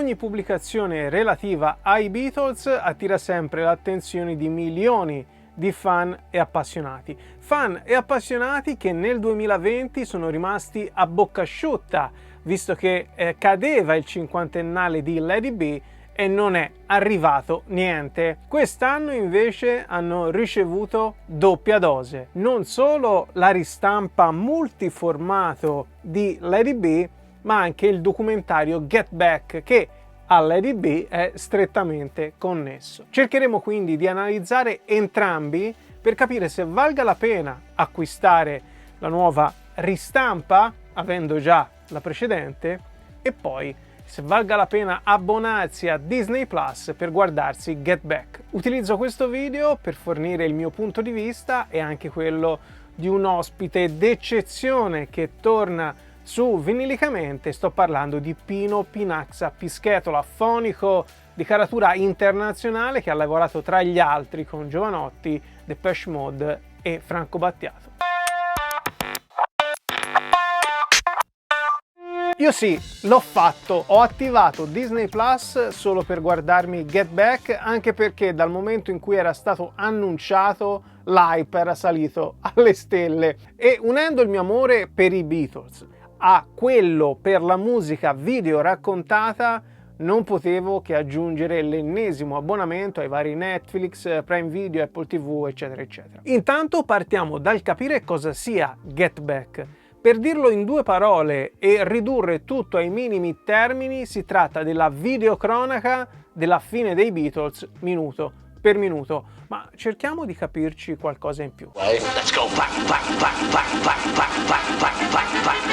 Ogni pubblicazione relativa ai Beatles attira sempre l'attenzione di milioni di fan e appassionati. Fan e appassionati che nel 2020 sono rimasti a bocca asciutta, visto che cadeva il cinquantennale di Let It Be e non è arrivato niente. Quest'anno invece hanno ricevuto doppia dose. Non solo la ristampa multiformato di Let It Be, ma anche il documentario Get Back, che a Let It Be è strettamente connesso. Cercheremo quindi di analizzare entrambi per capire se valga la pena acquistare la nuova ristampa, avendo già la precedente, e poi se valga la pena abbonarsi a Disney Plus per guardarsi Get Back. Utilizzo questo video per fornire il mio punto di vista e anche quello di un ospite d'eccezione che torna su Vinilicamente. Sto parlando di Pino Pinaxa Pischetola, fonico di caratura internazionale che ha lavorato tra gli altri con Jovanotti, Depeche Mode e Franco Battiato. Io sì, l'ho fatto, ho attivato Disney Plus solo per guardarmi Get Back, anche perché dal momento in cui era stato annunciato l'hype era salito alle stelle, e unendo il mio amore per i Beatles a quello per la musica video raccontata non potevo che aggiungere l'ennesimo abbonamento ai vari Netflix, Prime Video, Apple TV, eccetera eccetera. Intanto partiamo dal capire cosa sia Get Back. Per dirlo in due parole e ridurre tutto ai minimi termini, si tratta della videocronaca della fine dei Beatles minuto per minuto, ma cerchiamo di capirci qualcosa in più. Let's go back, back, back, back, back, back, back, back, back, back, back, back.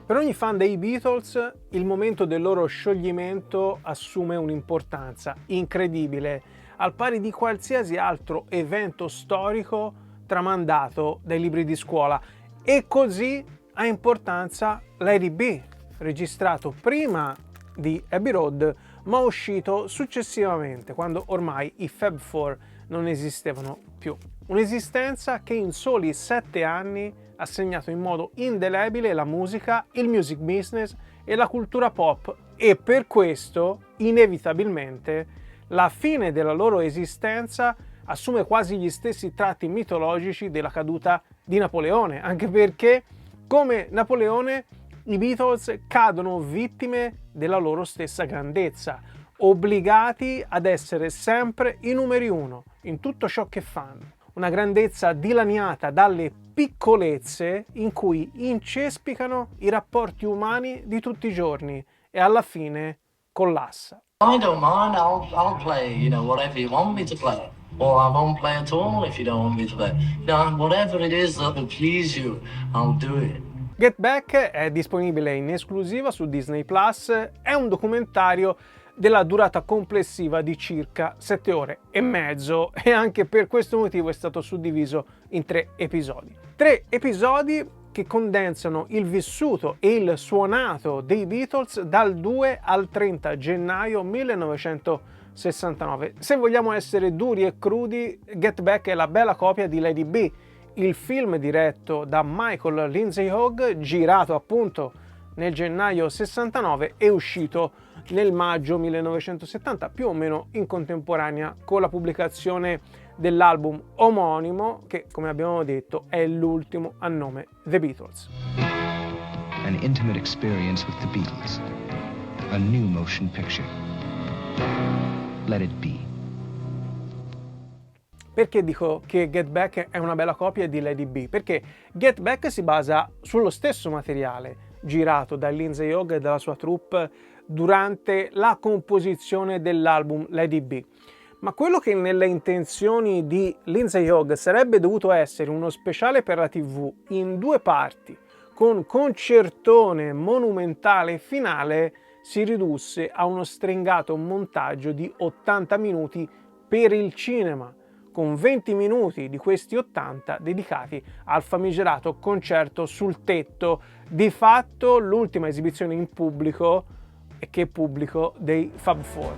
Per ogni fan dei Beatles, il momento del loro scioglimento assume un'importanza incredibile, al pari di qualsiasi altro evento storico tramandato dai libri di scuola. E così ha importanza Let It Be, registrato prima di Abbey Road, ma uscito successivamente, quando ormai i Fab Four non esistevano più. Un'esistenza che in soli 7 anni ha segnato in modo indelebile la musica, il music business e la cultura pop, e per questo, inevitabilmente, la fine della loro esistenza assume quasi gli stessi tratti mitologici della caduta di Napoleone, anche perché, come Napoleone, i Beatles cadono vittime della loro stessa grandezza, obbligati ad essere sempre i numeri uno in tutto ciò che fanno. Una grandezza dilaniata dalle piccolezze in cui incespicano i rapporti umani di tutti i giorni e alla fine collassa. I don't mind, I'll play, whatever you want me to play. Or I won't play at all if you don't want me to play. Whatever it is that will please you, I'll do it. Get Back è disponibile in esclusiva su Disney Plus, è un documentario della durata complessiva di circa 7 ore e mezzo, e anche per questo motivo è stato suddiviso in 3 episodi. 3 episodi che condensano il vissuto e il suonato dei Beatles dal 2 al 30 gennaio 1969. Se vogliamo essere duri e crudi, Get Back è la bella copia di Let It Be, il film diretto da Michael Lindsay Hogg, girato appunto nel gennaio 69 e uscito nel maggio 1970, più o meno in contemporanea con la pubblicazione dell'album omonimo, che, come abbiamo detto, è l'ultimo a nome The Beatles. An intimate experience with the Beatles. A new motion picture. Let It Be. Perché dico che Get Back è una bella copia di Let It Be? Perché Get Back si basa sullo stesso materiale girato da Lindsay Hogg e dalla sua troupe durante la composizione dell'album Let It Be. Ma quello che nelle intenzioni di Lindsay Hogg sarebbe dovuto essere uno speciale per la TV in 2 parti, con concertone monumentale finale, si ridusse a uno stringato montaggio di 80 minuti per il cinema, con 20 minuti di questi 80 dedicati al famigerato concerto sul tetto, di fatto l'ultima esibizione in pubblico, e che pubblico, dei Fab Four.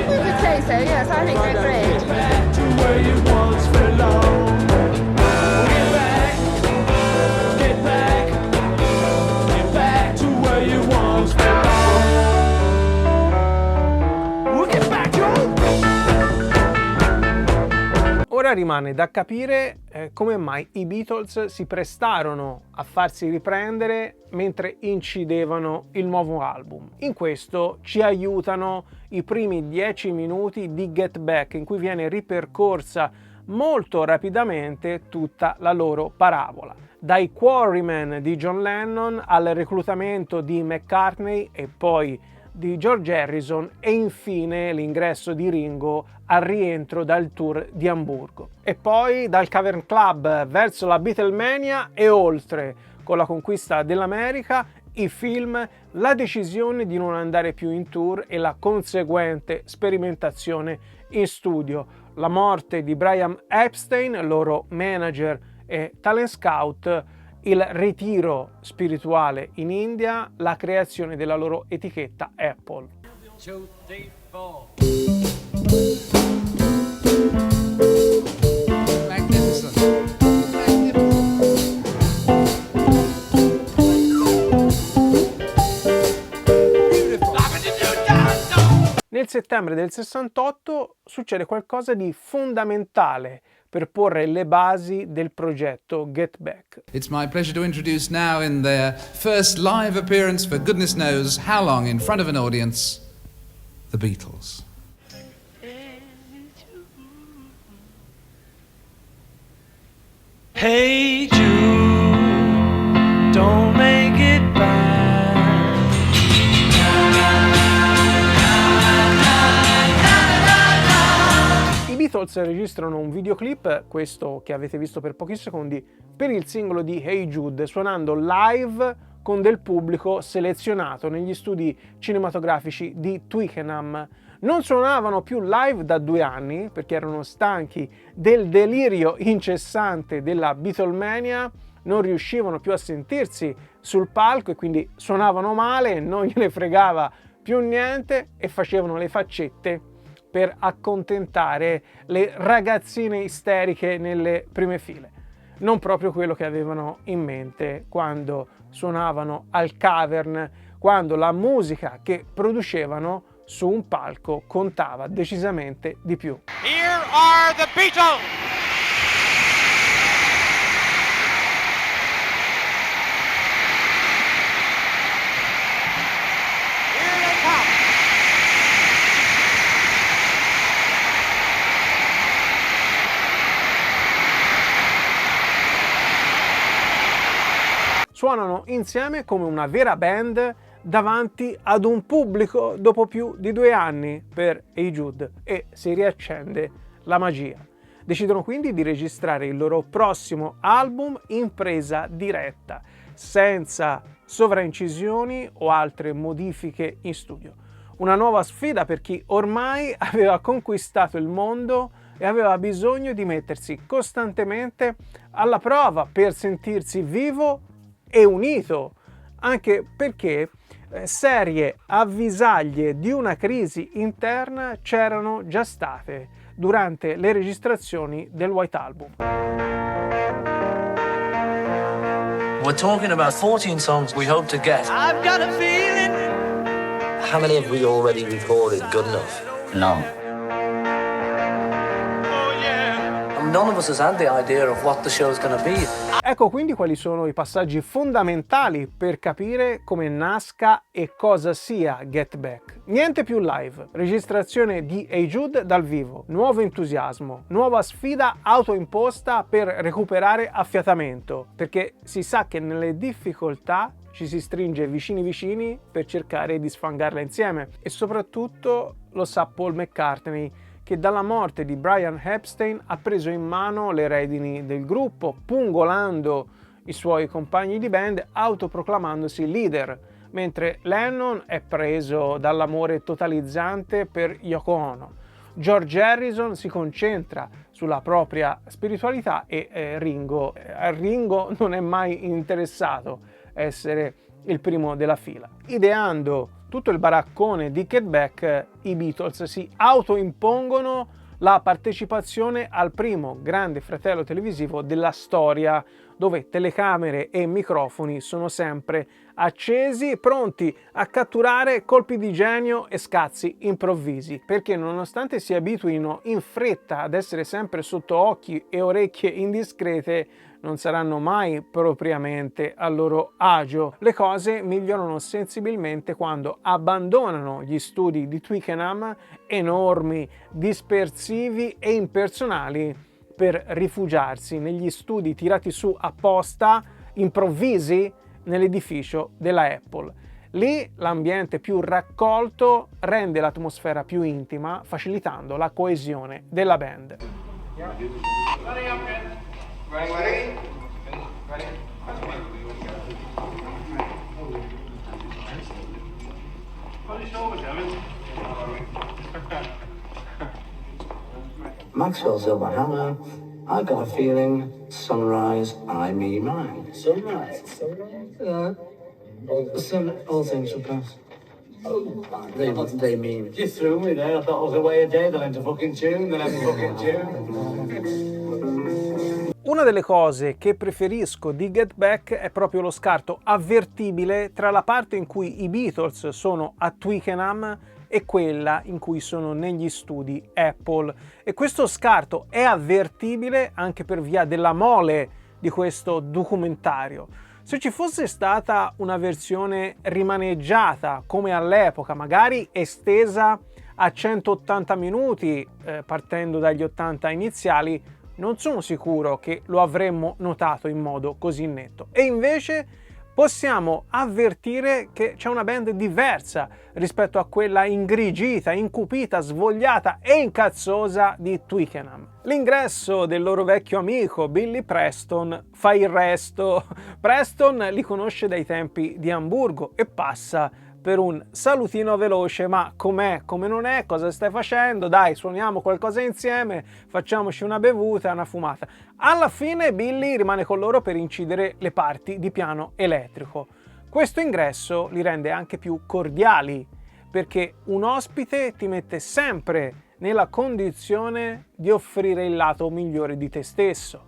We could say so, yes, I think they're great. Back to where you once belonged. Get back to where you once belonged. We'll get back to. Ora rimane da capire come mai i Beatles si prestarono a farsi riprendere mentre incidevano il nuovo album. In questo ci aiutano i primi 10 minuti di Get Back, in cui viene ripercorsa molto rapidamente tutta la loro parabola. Dai Quarrymen di John Lennon al reclutamento di McCartney e poi di George Harrison e infine l'ingresso di Ringo al rientro dal tour di Amburgo. E poi dal Cavern Club verso la Beatlemania e oltre, con la conquista dell'America, i film, la decisione di non andare più in tour e la conseguente sperimentazione in studio, la morte di Brian Epstein, loro manager e talent scout, il ritiro spirituale in India, la creazione della loro etichetta Apple. Nel settembre del 68 succede qualcosa di fondamentale per porre le basi del progetto Get Back. It's my pleasure to introduce now in their first live appearance for goodness knows how long in front of an audience, the Beatles. Hey Jude, don't make it bad. I Beatles registrano un videoclip, questo che avete visto per pochi secondi, per il singolo di Hey Jude, suonando live con del pubblico selezionato negli studi cinematografici di Twickenham. Non suonavano più live da 2 anni perché erano stanchi del delirio incessante della Beatlemania, non riuscivano più a sentirsi sul palco e quindi suonavano male, non gliene fregava più niente e facevano le faccette per accontentare le ragazzine isteriche nelle prime file. Non proprio quello che avevano in mente quando suonavano al Cavern, quando la musica che producevano su un palco contava decisamente di più. Here are the Beatles! Here they come! Suonano insieme come una vera band davanti ad un pubblico dopo più di 2 anni per Hey Jude e si riaccende la magia. Decidono quindi di registrare il loro prossimo album in presa diretta, senza sovraincisioni o altre modifiche in studio. Una nuova sfida per chi ormai aveva conquistato il mondo e aveva bisogno di mettersi costantemente alla prova per sentirsi vivo e unito, anche perché serie avvisaglie di una crisi interna c'erano già state durante le registrazioni del White Album. We're talking about 14 songs we hope to get. I've got a feeling. How many have we already recorded good enough? No. Oh yeah. None of us has had the idea of what the show's gonna be. Ecco quindi quali sono i passaggi fondamentali per capire come nasca e cosa sia Get Back. Niente più live, registrazione di Hey Jude dal vivo, nuovo entusiasmo, nuova sfida autoimposta per recuperare affiatamento, perché si sa che nelle difficoltà ci si stringe vicini vicini per cercare di sfangarla insieme e soprattutto lo sa Paul McCartney, che dalla morte di Brian Epstein ha preso in mano le redini del gruppo, pungolando i suoi compagni di band, autoproclamandosi leader, mentre Lennon è preso dall'amore totalizzante per Yoko Ono. George Harrison si concentra sulla propria spiritualità e Ringo non è mai interessato a essere il primo della fila, ideando tutto il baraccone di Get Back, i Beatles si autoimpongono la partecipazione al primo grande fratello televisivo della storia, dove telecamere e microfoni sono sempre accesi e pronti a catturare colpi di genio e scazzi improvvisi, perché nonostante si abituino in fretta ad essere sempre sotto occhi e orecchie indiscrete, non saranno mai propriamente a loro agio. Le cose migliorano sensibilmente quando abbandonano gli studi di Twickenham, enormi, dispersivi e impersonali, per rifugiarsi negli studi tirati su apposta, improvvisi, nell'edificio della Apple. Lì l'ambiente più raccolto rende l'atmosfera più intima, facilitando la coesione della band. Maxwell Silverhammer, I got a feeling, sunrise, I me mine. Sunrise? Yeah. All things will pass. They mean. You threw me there, I thought it was a way of day, then I had to fucking tune, then I had to fucking tune. Una delle cose che preferisco di Get Back è proprio lo scarto avvertibile tra la parte in cui i Beatles sono a Twickenham e quella in cui sono negli studi Apple, e questo scarto è avvertibile anche per via della mole di questo documentario. Se ci fosse stata una versione rimaneggiata come all'epoca, magari estesa a 180 minuti partendo dagli 80 iniziali, non sono sicuro che lo avremmo notato in modo così netto. E invece possiamo avvertire che c'è una band diversa rispetto a quella ingrigita, incupita, svogliata e incazzosa di Twickenham. L'ingresso del loro vecchio amico Billy Preston fa il resto. Preston li conosce dai tempi di Amburgo e passa per un salutino veloce: ma com'è, come non è, cosa stai facendo, dai suoniamo qualcosa insieme, facciamoci una bevuta, una fumata. Alla fine Billy rimane con loro per incidere le parti di piano elettrico. Questo ingresso li rende anche più cordiali, perché un ospite ti mette sempre nella condizione di offrire il lato migliore di te stesso,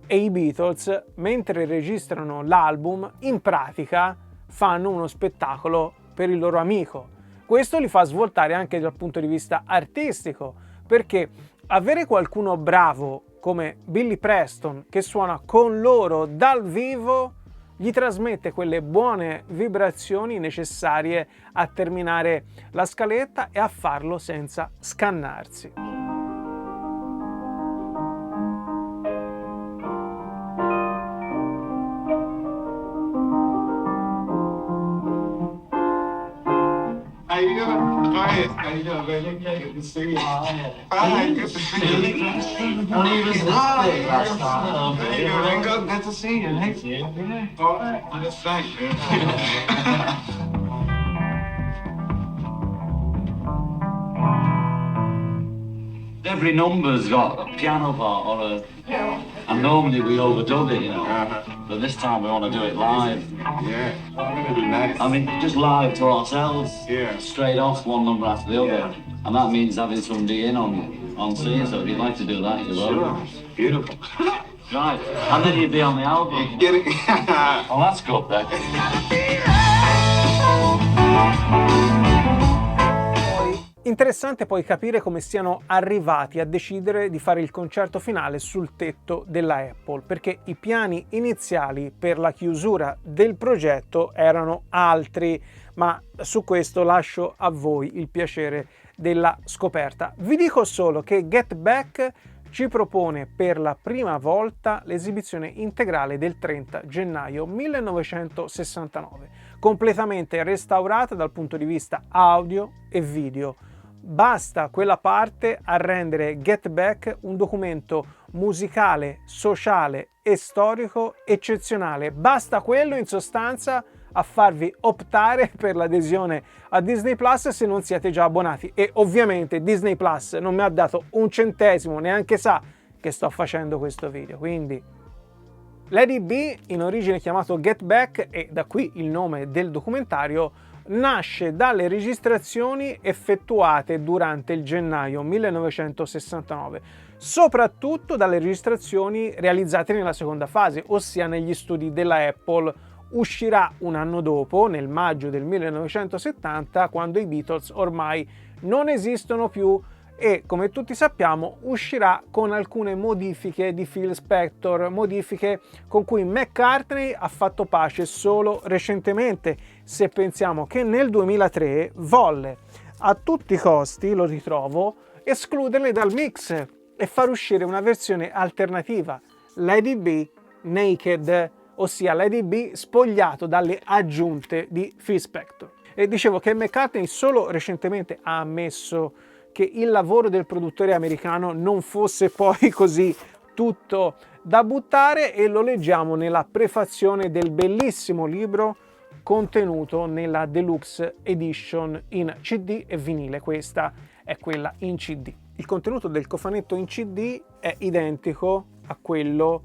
e i Beatles, mentre registrano l'album, in pratica fanno uno spettacolo per il loro amico. Questo li fa svoltare anche dal punto di vista artistico, perché avere qualcuno bravo come Billy Preston che suona con loro dal vivo gli trasmette quelle buone vibrazioni necessarie a terminare la scaletta e a farlo senza scannarsi. How you doing? Fine. How you doing, baby? Good to see you. Fine. Good to see you. How you doing, Ringo? Good to see you. Thank you. All right. Yes, thank you. Every number's got a piano part or a... And normally we overdub it, you know. But this time we want to do it live. Yeah. It'll be nice. I mean, just live to ourselves. Yeah. Straight off, one number after the other. And that means having somebody in on scene, so if you'd like to do that, you're welcome. Sure. Beautiful. Right. And then you'd be on the album. Get it? Oh, that's good, then. Interessante poi capire come siano arrivati a decidere di fare il concerto finale sul tetto della Apple, perché i piani iniziali per la chiusura del progetto erano altri, ma su questo lascio a voi il piacere della scoperta. Vi dico solo che Get Back ci propone per la prima volta l'esibizione integrale del 30 gennaio 1969, completamente restaurata dal punto di vista audio e video. Basta quella parte a rendere Get Back un documento musicale, sociale e storico eccezionale. Basta quello, in sostanza, a farvi optare per l'adesione a Disney Plus se non siete già abbonati. E ovviamente Disney Plus non mi ha dato un centesimo, neanche sa che sto facendo questo video, quindi Lady B, in origine chiamato Get Back, e da qui il nome del documentario, nasce dalle registrazioni effettuate durante il gennaio 1969, soprattutto dalle registrazioni realizzate nella seconda fase, ossia negli studi della Apple. Uscirà un anno dopo, nel maggio del 1970, quando i Beatles ormai non esistono più, e come tutti sappiamo uscirà con alcune modifiche di Phil Spector, modifiche con cui McCartney ha fatto pace solo recentemente, se pensiamo che nel 2003 volle a tutti i costi, lo ritrovo, escluderle dal mix e far uscire una versione alternativa, Lady B Naked, ossia Lady B spogliato dalle aggiunte di Phil Spector. E dicevo che McCartney solo recentemente ha ammesso che il lavoro del produttore americano non fosse poi così tutto da buttare, e lo leggiamo nella prefazione del bellissimo libro contenuto nella Deluxe Edition in CD e vinile. Questa è quella in CD. Il contenuto del cofanetto in CD è identico a quello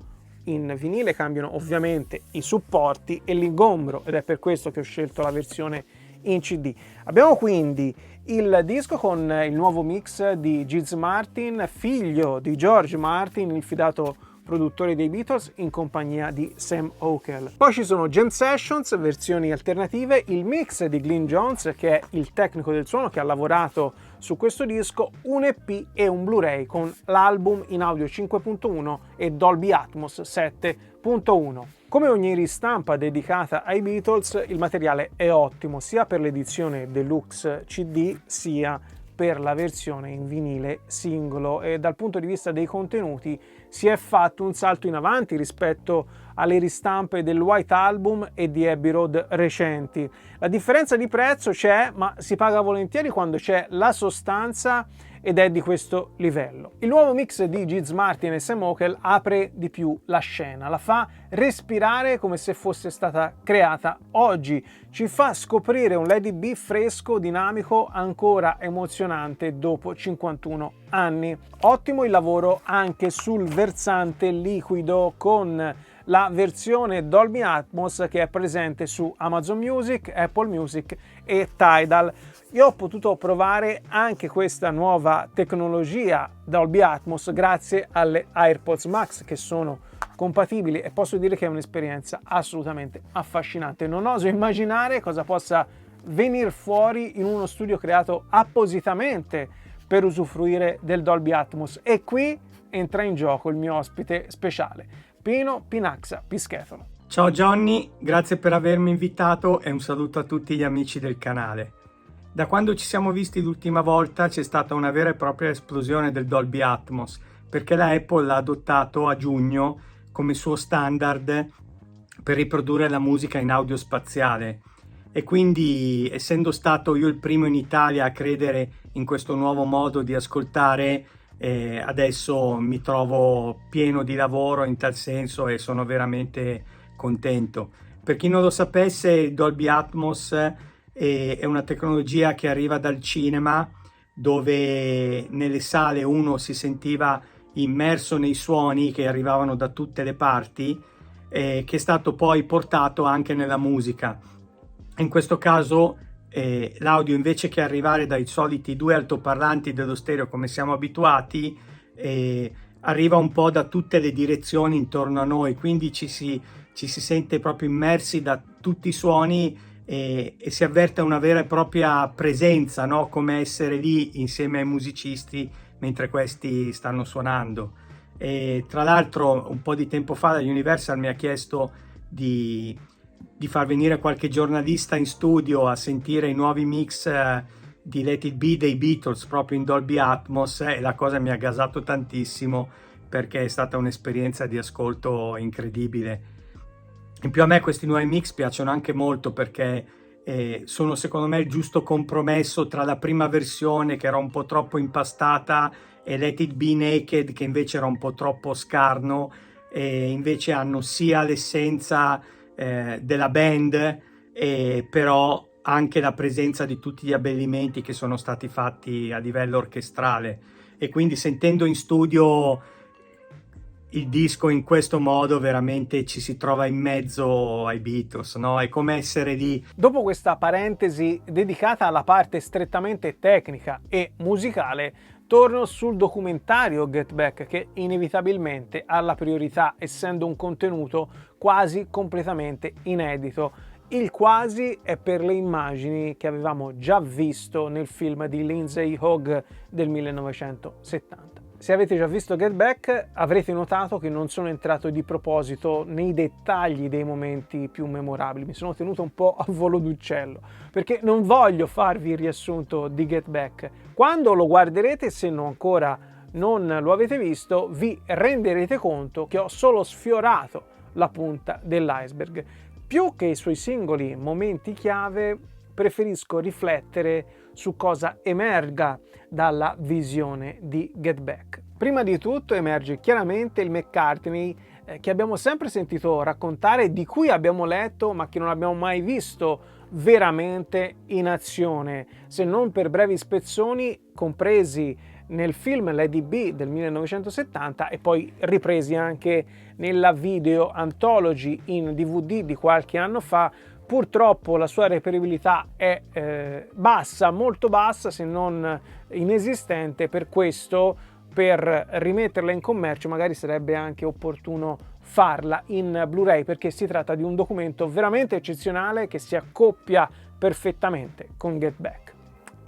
in vinile, cambiano ovviamente i supporti e l'ingombro, ed è per questo che ho scelto la versione in CD. Abbiamo quindi il disco con il nuovo mix di George Martin, figlio di George Martin, il fidato produttore dei Beatles, in compagnia di Sam Okell. Poi ci sono Jam Sessions, versioni alternative, il mix di Glyn Johns, che è il tecnico del suono che ha lavorato su questo disco, un EP e un Blu-ray con l'album in audio 5.1 e Dolby Atmos 7.1. Come ogni ristampa dedicata ai Beatles, il materiale è ottimo sia per l'edizione deluxe CD sia per la versione in vinile singolo, e dal punto di vista dei contenuti si è fatto un salto in avanti rispetto alle ristampe del White Album e di Abbey Road recenti. La differenza di prezzo c'è, ma si paga volentieri quando c'è la sostanza ed è di questo livello. Il nuovo mix di George Martin e Sam Okell apre di più la scena, la fa respirare come se fosse stata creata oggi, ci fa scoprire un Lady B fresco, dinamico, ancora emozionante dopo 51 anni. Ottimo il lavoro anche sul versante liquido, con la versione Dolby Atmos che è presente su Amazon Music, Apple Music e Tidal. Io ho potuto provare anche questa nuova tecnologia Dolby Atmos grazie alle AirPods Max, che sono compatibili, e posso dire che è un'esperienza assolutamente affascinante. Non oso immaginare cosa possa venire fuori in uno studio creato appositamente per usufruire del Dolby Atmos, e qui entra in gioco il mio ospite speciale, Pino Pinaxa Pischefalo. Ciao Johnny, grazie per avermi invitato e un saluto a tutti gli amici del canale. Da quando ci siamo visti l'ultima volta c'è stata una vera e propria esplosione del Dolby Atmos, perché la Apple l'ha adottato a giugno come suo standard per riprodurre la musica in audio spaziale, e quindi, essendo stato io il primo in Italia a credere in questo nuovo modo di ascoltare, adesso mi trovo pieno di lavoro in tal senso e sono veramente contento. Per chi non lo sapesse, il Dolby Atmos è una tecnologia che arriva dal cinema, dove nelle sale uno si sentiva immerso nei suoni che arrivavano da tutte le parti, che è stato poi portato anche nella musica. In questo caso l'audio, invece che arrivare dai soliti due altoparlanti dello stereo come siamo abituati, arriva un po' da tutte le direzioni intorno a noi, quindi ci si sente proprio immersi da tutti i suoni, e si avverte una vera e propria presenza, no? Come essere lì insieme ai musicisti mentre questi stanno suonando. E tra l'altro un po' di tempo fa la Universal mi ha chiesto di far venire qualche giornalista in studio a sentire i nuovi mix di Let It Be dei Beatles proprio in Dolby Atmos, e la cosa mi ha gasato tantissimo perché è stata un'esperienza di ascolto incredibile. In più a me questi nuovi mix piacciono anche molto perché sono secondo me il giusto compromesso tra la prima versione, che era un po' troppo impastata, e Let It Be Naked, che invece era un po' troppo scarno, e invece hanno sia l'essenza della band, però anche la presenza di tutti gli abbellimenti che sono stati fatti a livello orchestrale. E quindi sentendo in studio il disco in questo modo veramente ci si trova in mezzo ai Beatles, no? È come essere lì. Dopo questa parentesi dedicata alla parte strettamente tecnica e musicale, torno sul documentario Get Back, che inevitabilmente ha la priorità, essendo un contenuto quasi completamente inedito. Il quasi è per le immagini che avevamo già visto nel film di Lindsay Hogg del 1970. Se avete già visto Get Back avrete notato che non sono entrato di proposito nei dettagli dei momenti più memorabili, mi sono tenuto un po' a volo d'uccello, perché non voglio farvi il riassunto di Get Back. Quando lo guarderete, se ancora non lo avete visto, vi renderete conto che ho solo sfiorato la punta dell'iceberg. Più che i suoi singoli momenti chiave, preferisco riflettere su cosa emerga dalla visione di Get Back. Prima di tutto emerge chiaramente il McCartney che abbiamo sempre sentito raccontare, di cui abbiamo letto ma che non abbiamo mai visto veramente in azione, se non per brevi spezzoni compresi nel film Lady B del 1970 e poi ripresi anche nella video anthology in DVD di qualche anno fa. Purtroppo la sua reperibilità è bassa, molto bassa, se non inesistente, per questo per rimetterla in commercio magari sarebbe anche opportuno farla in Blu-ray, perché si tratta di un documento veramente eccezionale che si accoppia perfettamente con Get Back.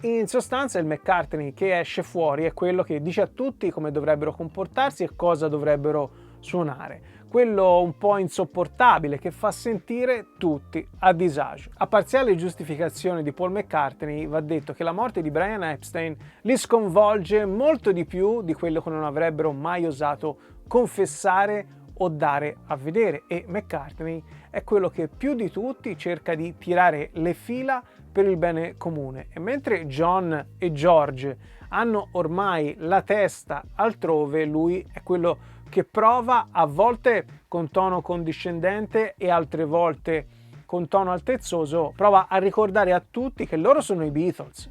In sostanza il McCartney che esce fuori è quello che dice a tutti come dovrebbero comportarsi e cosa dovrebbero suonare, quello un po' insopportabile che fa sentire tutti a disagio. A parziale giustificazione di Paul McCartney va detto che la morte di Brian Epstein li sconvolge molto di più di quello che non avrebbero mai osato confessare o dare a vedere, e McCartney è quello che più di tutti cerca di tirare le fila per il bene comune, e mentre John e George hanno ormai la testa altrove, lui è quello che prova, a volte con tono condiscendente e altre volte con tono altezzoso, prova a ricordare a tutti che loro sono i Beatles,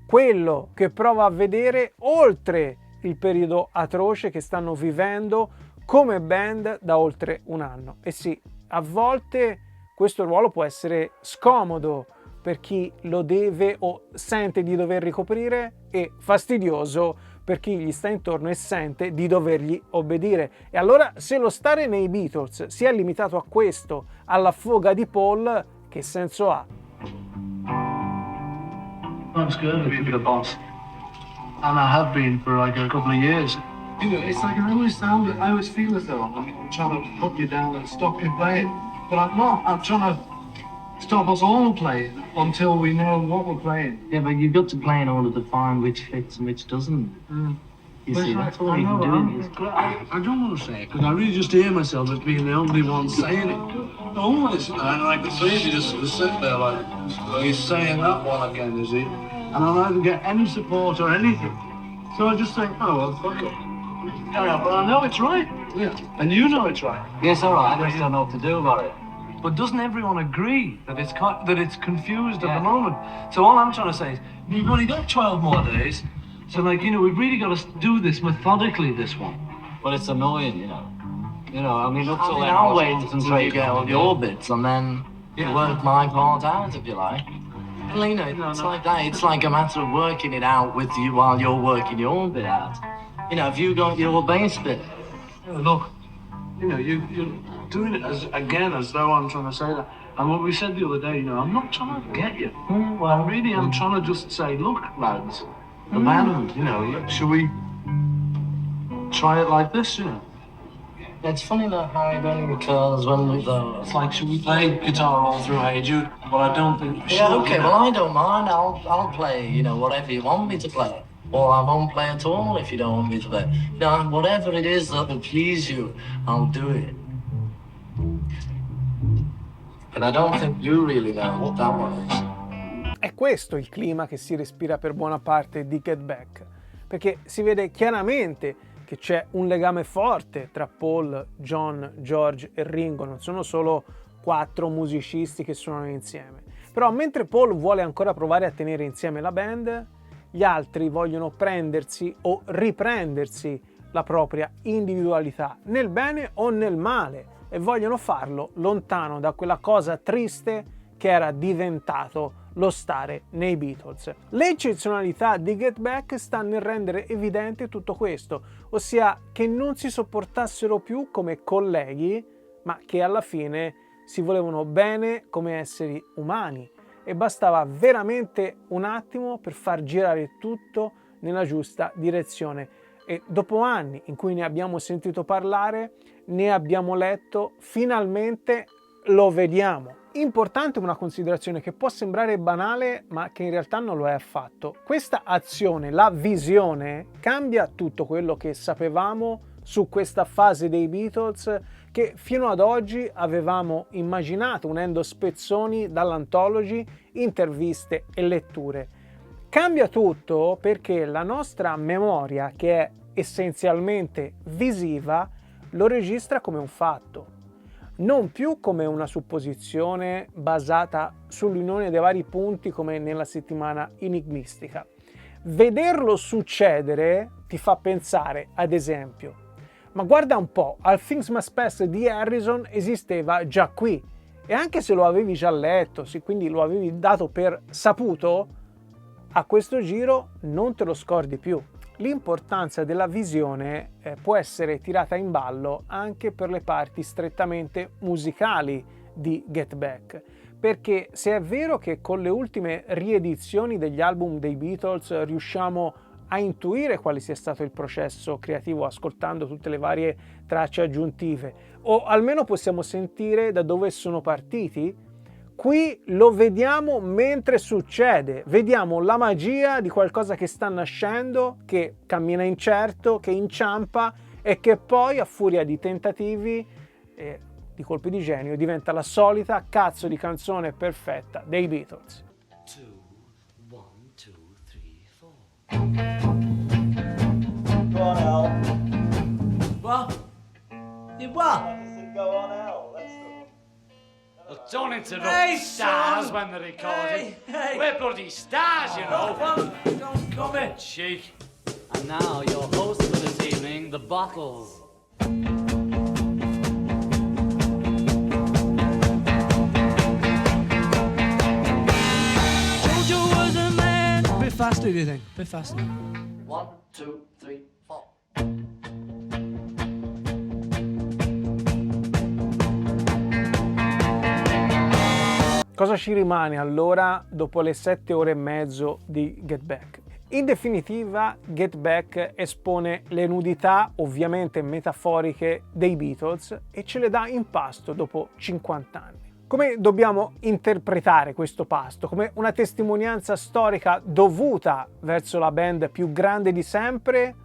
quello che prova a vedere oltre il periodo atroce che stanno vivendo come band da oltre un anno. E sì, a volte questo ruolo può essere scomodo per chi lo deve o sente di dover ricoprire, e fastidioso per chi gli sta intorno e sente di dovergli obbedire. E allora, se lo stare nei Beatles si è limitato a questo, alla foga di Paul, che senso ha? I'm scared to be the boss, and I have been for like a couple of years. You know, it's like I always feel as though I'm trying to put you down and stop you playing, but I'm not. I'm trying to stop us all playing until we know what we're playing. Yeah, but you've got to play in order to find which fits and which doesn't. You see, that's all you can do. I don't want to say it, because I really just hear myself as being the only one saying it. Always, and like the three of you just sit there like, well, he's saying that one again, is he? And I don't get any support or anything. So I just think, oh well, fuck it. Carry on, but I know it's right. Yeah, and you know it's right. Yes, all right. I just don't know what to do about it. But doesn't everyone agree that it's confused at the moment? So all I'm trying to say is, we've only got 12 more days. So like, you know, we've really got to do this methodically, this one. But it's annoying, you know. You know, I mean, up till then, I'll wait until you get all your bits and then work my part out, if you like. Well, you know, it's like that. It's like a matter of working it out with you while you're working your bit out. You know, if you got your bass bit. Look, you know, you're doing it as though I'm trying to say that. And what we said the other day, you know, I'm not trying to get you. Well, really, I'm trying to just say, look, lads, the band, you know, should we try it like this, you know? It's funny that how it only recurs when we go. It's like, should we play guitar all through Hey Jude? Well, I don't think we should. Yeah, okay, well, I don't mind. I'll play, you know, whatever you want me to play. Or I won't play at all if you don't want me to play. You know, whatever it is that will please you, I'll do it. But I don't think you really know what that one is. È questo il clima che si respira per buona parte di Get Back, perché si vede chiaramente che c'è un legame forte tra Paul, John, George e Ringo. Non sono solo 4 musicisti che suonano insieme. Però mentre Paul vuole ancora provare a tenere insieme la band, gli altri vogliono prendersi o riprendersi la propria individualità, nel bene o nel male, e vogliono farlo lontano da quella cosa triste che era diventato lo stare nei Beatles. L'eccezionalità di Get Back sta nel rendere evidente tutto questo, ossia che non si sopportassero più come colleghi, ma che alla fine si volevano bene come esseri umani, e bastava veramente un attimo per far girare tutto nella giusta direzione. E dopo anni in cui ne abbiamo sentito parlare, ne abbiamo letto, finalmente lo vediamo. Importante una considerazione che può sembrare banale, ma che in realtà non lo è affatto. Questa azione, la visione, cambia tutto quello che sapevamo su questa fase dei Beatles che fino ad oggi avevamo immaginato, unendo spezzoni dall'anthology, interviste e letture. Cambia tutto perché la nostra memoria, che è essenzialmente visiva, lo registra come un fatto, non più come una supposizione basata sull'unione dei vari punti come nella settimana enigmistica. Vederlo succedere ti fa pensare, ad esempio, ma guarda un po', All Things Must Pass di Harrison esisteva già qui, e anche se lo avevi già letto, quindi lo avevi dato per saputo, a questo giro non te lo scordi più. L'importanza della visione può essere tirata in ballo anche per le parti strettamente musicali di Get Back, perché se è vero che con le ultime riedizioni degli album dei Beatles riusciamo a intuire quale sia stato il processo creativo ascoltando tutte le varie tracce aggiuntive, o almeno possiamo sentire da dove sono partiti, qui lo vediamo mentre succede, vediamo la magia di qualcosa che sta nascendo, che cammina incerto, che inciampa e che poi a furia di tentativi e di colpi di genio diventa la solita cazzo di canzone perfetta dei Beatles. 2, 1, 2, 3, 4. Go on, Al. What? You what? Go on, Al. Let's Well, don't interrupt Hey, stars son. when they're recording. Hey. We're bloody stars, you know. Don't come in. Cheek. And now your host for this evening, the Bottles. Jojo was a man. A bit faster, do you think? A bit faster. 1, 2, 3, 4. Cosa ci rimane allora dopo le 7 ore e mezzo di Get Back? In definitiva, Get Back espone le nudità, ovviamente metaforiche, dei Beatles e ce le dà in pasto dopo 50 anni. Come dobbiamo interpretare questo pasto? Come una testimonianza storica dovuta verso la band più grande di sempre,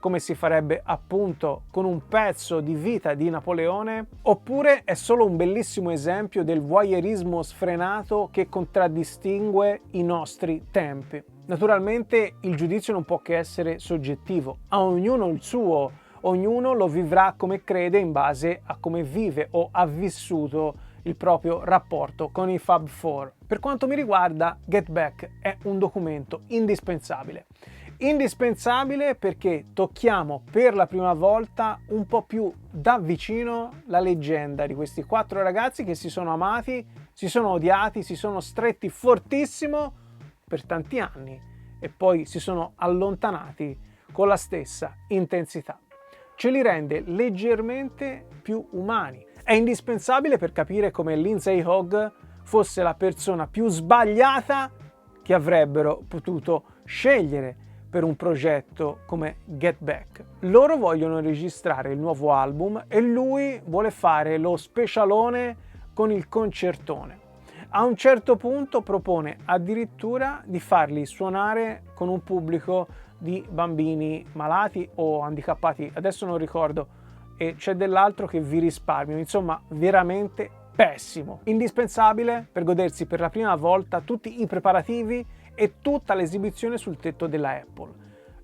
come si farebbe appunto con un pezzo di vita di Napoleone, oppure è solo un bellissimo esempio del voyeurismo sfrenato che contraddistingue i nostri tempi? Naturalmente il giudizio non può che essere soggettivo, a ognuno il suo, ognuno lo vivrà come crede in base a come vive o ha vissuto il proprio rapporto con i Fab Four. Per quanto mi riguarda, Get Back è un documento indispensabile. Indispensabile perché tocchiamo per la prima volta un po' più da vicino la leggenda di questi 4 ragazzi che si sono amati, si sono odiati, si sono stretti fortissimo per tanti anni e poi si sono allontanati con la stessa intensità. Ce li rende leggermente più umani. È indispensabile per capire come Lindsay Hogg fosse la persona più sbagliata che avrebbero potuto scegliere per un progetto come Get Back. Loro vogliono registrare il nuovo album e lui vuole fare lo specialone con il concertone. A un certo punto propone addirittura di farli suonare con un pubblico di bambini malati o handicappati, adesso non ricordo, e c'è dell'altro che vi risparmio, insomma veramente pessimo. Indispensabile per godersi per la prima volta tutti i preparativi e tutta l'esibizione sul tetto della Apple.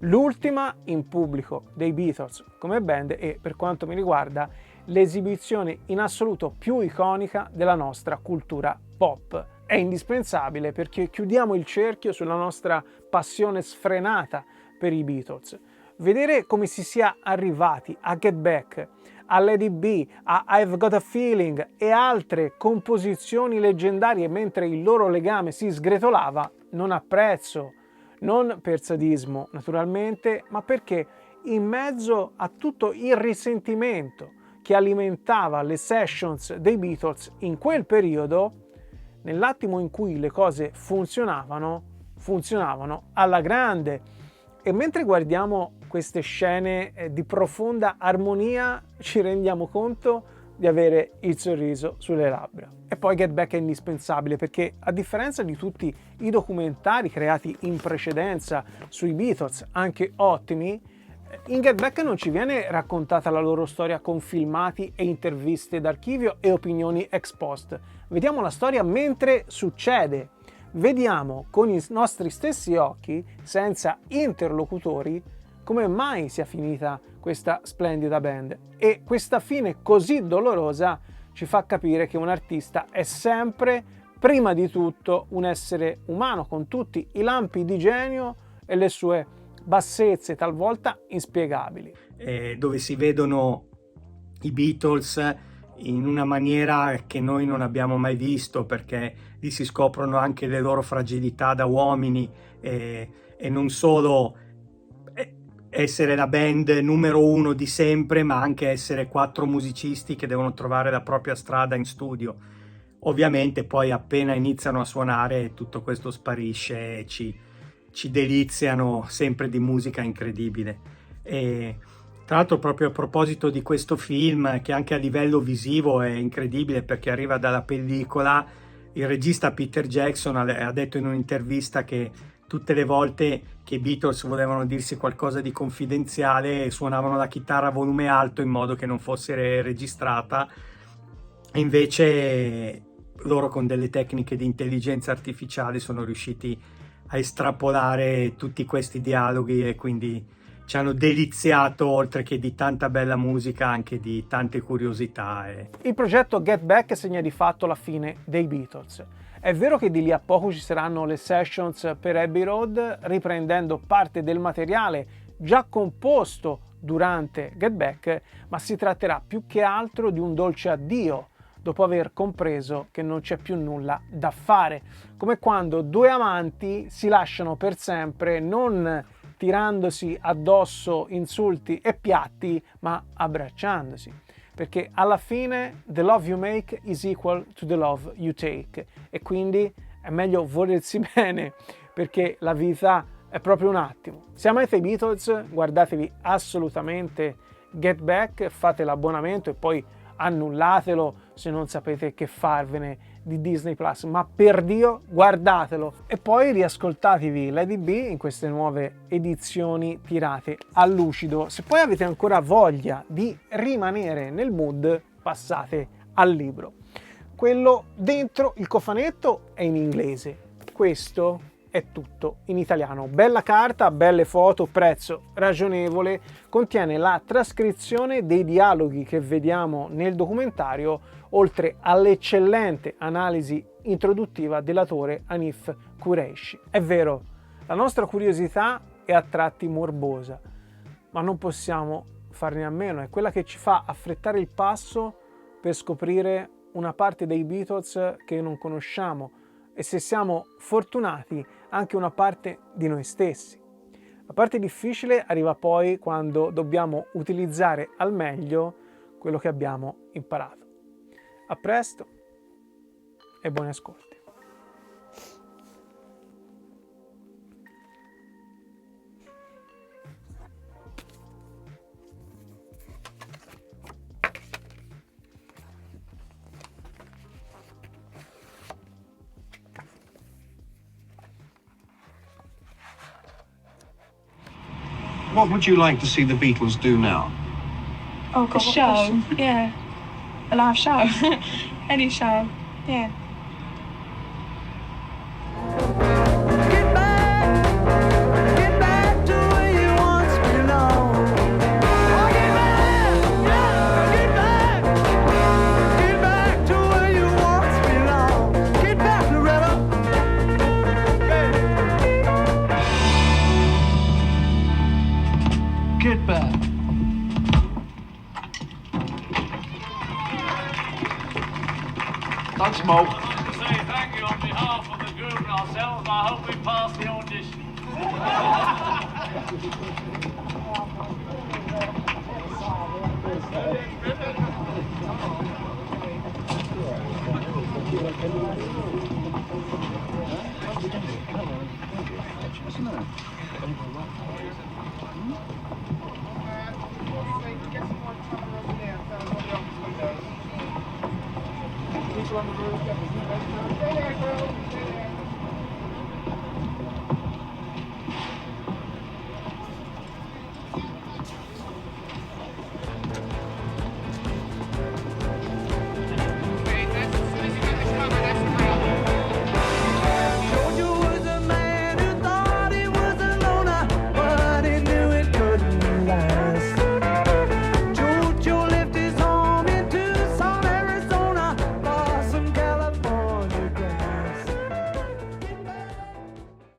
L'ultima in pubblico dei Beatles come band e, per quanto mi riguarda, l'esibizione in assoluto più iconica della nostra cultura pop. È indispensabile perché chiudiamo il cerchio sulla nostra passione sfrenata per i Beatles. vedere come si sia arrivati a Get Back, a Let It Be, a I've Got a Feeling e altre composizioni leggendarie mentre il loro legame si sgretolava, non apprezzo, non per sadismo naturalmente, ma perché in mezzo a tutto il risentimento che alimentava le sessions dei Beatles in quel periodo, nell'attimo in cui le cose funzionavano alla grande. E mentre guardiamo queste scene di profonda armonia ci rendiamo conto di avere il sorriso sulle labbra. E poi Get Back è indispensabile perché, a differenza di tutti i documentari creati in precedenza sui Beatles, anche ottimi, in Get Back non ci viene raccontata la loro storia con filmati e interviste d'archivio e opinioni ex post. Vediamo la storia mentre succede. Vediamo con i nostri stessi occhi, senza interlocutori, come mai sia finita questa splendida band. E questa fine così dolorosa ci fa capire che un artista è sempre, prima di tutto, un essere umano con tutti i lampi di genio e le sue bassezze talvolta inspiegabili. Dove si vedono i Beatles in una maniera che noi non abbiamo mai visto, perché lì si scoprono anche le loro fragilità da uomini e non solo essere la band numero uno di sempre, ma anche essere 4 musicisti che devono trovare la propria strada in studio. Ovviamente poi appena iniziano a suonare tutto questo sparisce e ci deliziano sempre di musica incredibile. E tra l'altro, proprio a proposito di questo film, che anche a livello visivo è incredibile perché arriva dalla pellicola, il regista Peter Jackson ha detto in un'intervista che tutte le volte che i Beatles volevano dirsi qualcosa di confidenziale suonavano la chitarra a volume alto in modo che non fosse registrata, e invece loro con delle tecniche di intelligenza artificiale sono riusciti a estrapolare tutti questi dialoghi e quindi ci hanno deliziato, oltre che di tanta bella musica, anche di tante curiosità. Il progetto Get Back segna di fatto la fine dei Beatles. È vero che di lì a poco ci saranno le sessions per Abbey Road, riprendendo parte del materiale già composto durante Get Back, ma si tratterà più che altro di un dolce addio, dopo aver compreso che non c'è più nulla da fare. Come quando 2 amanti si lasciano per sempre, non tirandosi addosso insulti e piatti, ma abbracciandosi. Perché alla fine the love you make is equal to the love you take. E quindi è meglio volersi bene, perché la vita è proprio un attimo. Se amate i Beatles, guardatevi assolutamente Get Back, fate l'abbonamento e poi annullatelo se non sapete che farvene di Disney Plus, ma per Dio guardatelo e poi riascoltatevi Let It Be in queste nuove edizioni tirate a lucido. Se poi avete ancora voglia di rimanere nel mood, passate al libro. Quello dentro il cofanetto è in inglese, questo è tutto in italiano. Bella carta, belle foto, prezzo ragionevole, contiene la trascrizione dei dialoghi che vediamo nel documentario, oltre all'eccellente analisi introduttiva dell'autore Hanif Kureishi. È vero, la nostra curiosità è a tratti morbosa, ma non possiamo farne a meno, è quella che ci fa affrettare il passo per scoprire una parte dei Beatles che non conosciamo e, se siamo fortunati, anche una parte di noi stessi. La parte difficile arriva poi quando dobbiamo utilizzare al meglio quello che abbiamo imparato. A presto e buoni ascolti. What would you like to see the Beatles do now? Oh, a show, yeah. A live show. Any show, yeah. smoke. I'd like to say thank you on behalf of the group and ourselves. I hope we pass the audition. Isn't it?